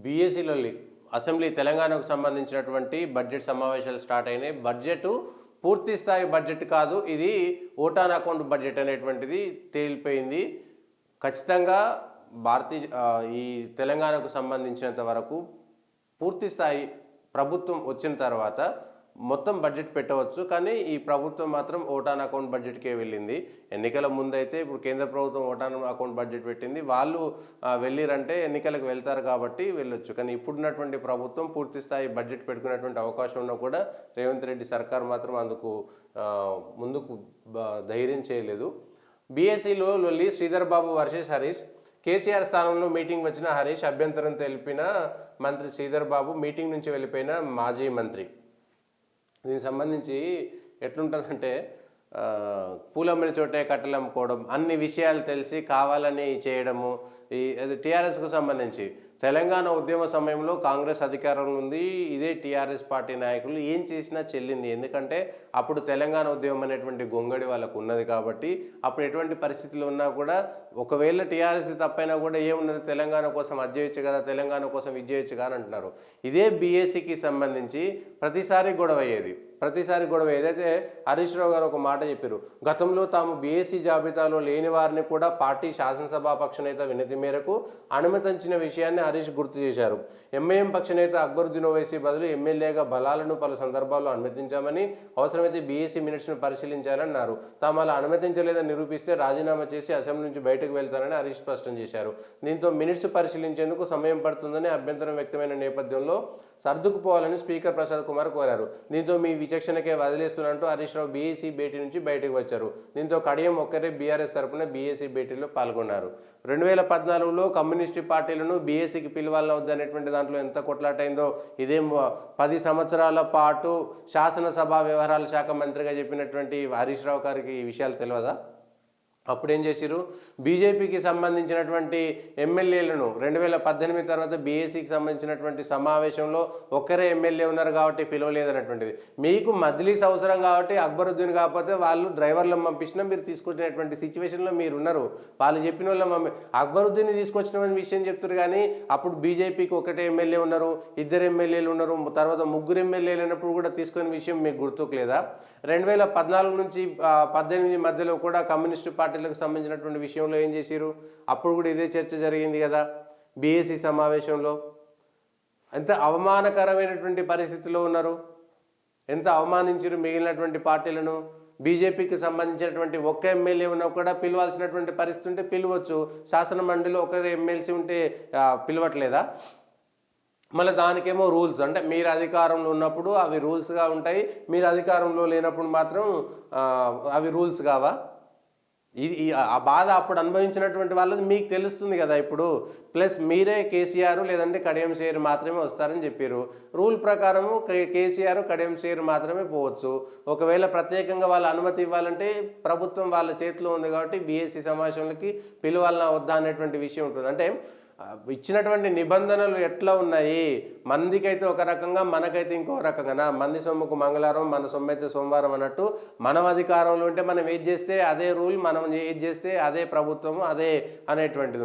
బీఎస్సీలో assembly తెలంగాణకు సంబంధించినటువంటి budget సమావేశాలు స్టార్ట్ అయినాయి. బడ్జెట్ పూర్తి స్థాయి బడ్జెట్ కాదు, ఇది ఓటాన్ అకౌంట్ బడ్జెట్ అనేటువంటిది తేలిపోయింది. ఖచ్చితంగా ఈ తెలంగాణకు సంబంధించినంత వరకు పూర్తి స్థాయి ప్రభుత్వం వచ్చిన తర్వాత మొత్తం బడ్జెట్ పెట్టవచ్చు. కానీ ఈ ప్రభుత్వం మాత్రం ఓటాన్ అకౌంట్ బడ్జెట్కే వెళ్ళింది. ఎన్నికల ముందైతే ఇప్పుడు కేంద్ర ప్రభుత్వం ఓటాన్ అకౌంట్ బడ్జెట్ పెట్టింది, వాళ్ళు వెళ్ళిరంటే ఎన్నికలకు వెళ్తారు కాబట్టి వెళ్ళొచ్చు. కానీ ఇప్పుడున్నటువంటి ప్రభుత్వం పూర్తి స్థాయి బడ్జెట్ పెట్టుకునేటువంటి అవకాశం ఉన్నా కూడా రేవంత్ రెడ్డి సర్కార్ మాత్రం అందుకు ముందుకు ధైర్యం చేయలేదు. బీఎస్సీలో లొల్లి శ్రీధర్ బాబు వర్సెస్ హరీష్. కేసీఆర్ స్థానంలో మీటింగ్ వచ్చిన హరీష్ అభ్యంతరం తెలిపిన మంత్రి శ్రీధర్ బాబు మీటింగ్ నుంచి వెళ్ళిపోయిన మాజీ మంత్రి. దీనికి సంబంధించి ఎట్లుంటుందంటే పూలమ్మిన చోటే కట్టెలు అమ్ముకోవడం, అన్ని విషయాలు తెలిసి కావాలని చేయడము. అది టీఆర్ఎస్కు సంబంధించి తెలంగాణ ఉద్యమ సమయంలో కాంగ్రెస్ అధికారంలో ఉంది, ఇదే టీఆర్ఎస్ పార్టీ నాయకులు ఏం చేసినా చెల్లింది. ఎందుకంటే అప్పుడు తెలంగాణ ఉద్యమం అనేటువంటి గొంగడి వాళ్ళకు ఉన్నది కాబట్టి అప్పుడు ఎటువంటి పరిస్థితులు ఉన్నా కూడా ఒకవేళ టీఆర్ఎస్ది తప్పైనా కూడా ఏమున్నది, తెలంగాణ కోసం అది చేయొచ్చు కదా, తెలంగాణ కోసం ఇది చేయొచ్చు కదా అని అంటున్నారు. ఇదే బీఎస్సీకి సంబంధించి ప్రతిసారి గొడవ అయ్యేది. ఏదైతే హరీష్ రావు గారు ఒక మాట చెప్పారు, గతంలో తాము బీఎస్సీ జాబితాలో లేని వారిని కూడా పార్టీ శాసనసభాపక్ష నేత వినతి మేరకు అనుమతించిన విషయాన్ని హరీష్ గుర్తు చేశారు. ఎంఐఎం పక్ష నేత అక్బరుద్దీన్ ఓవైసీ బదులు ఎమ్మెల్యేగా బలాలను పలు సందర్భాల్లో అనుమతించామని, అవసరమైతే బీఎస్సీ మినిట్స్ను పరిశీలించాలన్నారు. తాము అలా అనుమతించలేదని నిరూపిస్తే రాజీనామా చేసి అసెంబ్లీ నుంచి బయటకు వెళ్తారని హరీష్ స్పష్టం చేశారు. దీంతో మినిట్స్ పరిశీలించేందుకు సమయం పడుతుందని అభ్యంతరం వ్యక్తమైన నేపథ్యంలో సర్దుకుపోవాలని స్పీకర్ ప్రసాద్ కుమార్ కోరారు. దీంతో మీ విచక్షణకే వదిలేస్తున్నట్టు హరీష్ రావు బీఎస్సీ భేటీ నుంచి బయటకు వచ్చారు. దీంతో కడియం ఒక్కరే బీఆర్ఎస్ తరపున బీఎస్సీ భేటీలో పాల్గొన్నారు. 2014లో కమ్యూనిస్టు పార్టీలను బీఎస్సీకి పిలవాలని వద్దనేటువంటి దాంట్లో ఎంత కొట్లాటైందో, ఇదే 10 సంవత్సరాల పాటు శాసనసభ వ్యవహారాల శాఖ మంత్రిగా చెప్పినటువంటి హరీష్ రావు గారికి ఈ విషయాలు తెలియదా? అప్పుడు ఏం చేశారు, బీజేపీకి సంబంధించినటువంటి ఎమ్మెల్యేలను 2018 తర్వాత బీఎస్సీకి సంబంధించినటువంటి సమావేశంలో ఒక్కరే ఎమ్మెల్యే ఉన్నారు కాబట్టి పిలవలేదన్నటువంటిది. మీకు మజ్లీస్ అవసరం కాబట్టి అక్బరుద్దీన్ కాకపోతే వాళ్ళు డ్రైవర్లను పంపించినా మీరు తీసుకొచ్చినటువంటి సిచ్యువేషన్లో మీరు ఉన్నారు. వాళ్ళు చెప్పిన వాళ్ళ అక్బరుద్దీన్ని తీసుకొచ్చిన విషయం చెప్తారు. కానీ అప్పుడు బీజేపీకి ఒకటే ఎమ్మెల్యే ఉన్నారు, 2 ఎమ్మెల్యేలు ఉన్నారు, తర్వాత 3 ఎమ్మెల్యేలు అయినప్పుడు కూడా తీసుకునే విషయం మీకు గుర్తుకు లేదా? 2014 నుంచి 18 మధ్యలో కూడా కమ్యూనిస్టు పార్టీలకు సంబంధించినటువంటి విషయంలో ఏం చేశారు? అప్పుడు కూడా ఇదే చర్చ జరిగింది కదా బీఎస్సీ సమావేశంలో. ఎంత అవమానకరమైనటువంటి పరిస్థితిలో ఉన్నారు, ఎంత అవమానించారు మిగిలినటువంటి పార్టీలను. బీజేపీకి సంబంధించినటువంటి ఒక్క ఎమ్మెల్యే ఉన్నా కూడా పిలవాల్సినటువంటి పరిస్థితి ఉంటే పిలవచ్చు, శాసన మండలిలో ఒకరు ఎమ్మెల్సీ ఉంటే పిలవట్లేదా? మళ్ళీ దానికేమో రూల్స్, అంటే మీరు అధికారంలో ఉన్నప్పుడు అవి రూల్స్గా ఉంటాయి, మీరు అధికారంలో లేనప్పుడు మాత్రం అవి రూల్స్ కావా? ఇది ఆ బాధ అప్పుడు అనుభవించినటువంటి వాళ్ళది మీకు తెలుస్తుంది కదా ఇప్పుడు. ప్లస్ మీరే కేసీఆర్ లేదంటే కడియం శ్రీహరి మాత్రమే వస్తారని చెప్పారు. రూల్ ప్రకారము కేసీఆర్ కడియం శ్రీహరి మాత్రమే పోవచ్చు. ఒకవేళ ప్రత్యేకంగా వాళ్ళ అనుమతి ఇవ్వాలంటే ప్రభుత్వం వాళ్ళ చేతిలో ఉంది కాబట్టి బీఎస్సీ సమావేశాలకి పిలవాలన్నా వద్దా అనేటువంటి విషయం ఉంటుంది. అంటే ఇచ్చినటువంటి నిబంధనలు ఎట్లా ఉన్నాయి, మందికైతే ఒక రకంగా మనకైతే ఇంకో రకంగా. మంది సొమ్ముకు మంగళవారం, మన సొమ్ము అయితే సోమవారం అన్నట్టు మనం అధికారంలో ఉంటే మనం ఏది చేస్తే అదే రూల్, మనం ఏది చేస్తే అదే ప్రభుత్వము, అదే అనేటువంటిది.